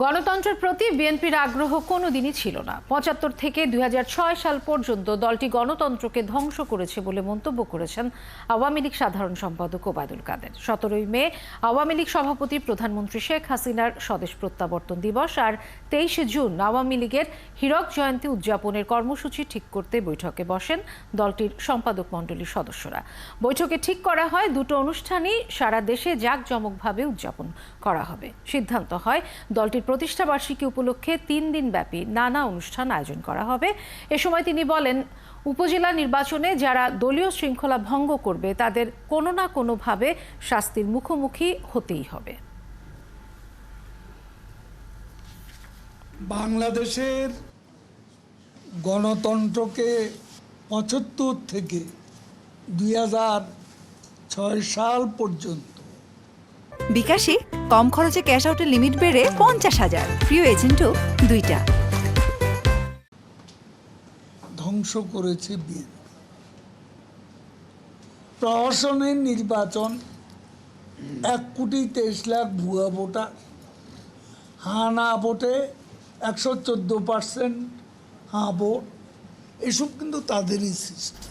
গণতন্ত্রের প্রতি বিএনপির আগ্রহ কোনোদিনই ছিল না। ৭৫ থেকে ২০০৬ সাল পর্যন্ত দলটি গণতন্ত্রকে ধ্বংস করেছে বলে মন্তব্য করেছেন আওয়ামী লীগ সাধারণ সম্পাদক ওবায়দুল কাদের। ১৭ই মে আওয়ামী লীগ সভাপতি প্রধানমন্ত্রী শেখ হাসিনার স্বদেশ প্রত্যাবর্তন দিবস আর ২৩শে জুন আওয়ামী লীগের হীরক জয়ন্তী উদযাপনের কর্মসূচি ঠিক করতে বৈঠকে বসেন দলটির সম্পাদক মণ্ডলীর সদস্যরা। বৈঠকে ঠিক করা হয় দুটো অনুষ্ঠানই সারা দেশে জাঁকজমকভাবে উদযাপন করা হবে। সিদ্ধান্ত হয় দলটির প্রতিষ্ঠাবার্ষিকী উপলক্ষে ৩ দিন ব্যাপী নানা অনুষ্ঠান আয়োজন করা হবে। এ সময় তিনি বলেন, উপজেলা নির্বাচনে যারা দলীয় শৃঙ্খলা ভঙ্গ করবে তাদের কোনো না কোনোভাবে শাস্তির মুখোমুখি হতেই হবে। বাংলাদেশের গণতন্ত্রকে ৭৫ থেকে ২০০৬ সাল পর্যন্ত বিকাশে কম খরচে ক্যাশ আউটের লিমিট বেড়ে ৫০,০০০। প্রিয় এজেন্টও ২টা। ধ্বংস করেছে বিএনপি। প্রহসনের নির্বাচন ১,২৩,০০,০০০ ভুয়া ভোটার, হাঁ না ভোটে ১১৪% হাঁ ভোট, এসব কিন্তু তাদেরই সৃষ্টি।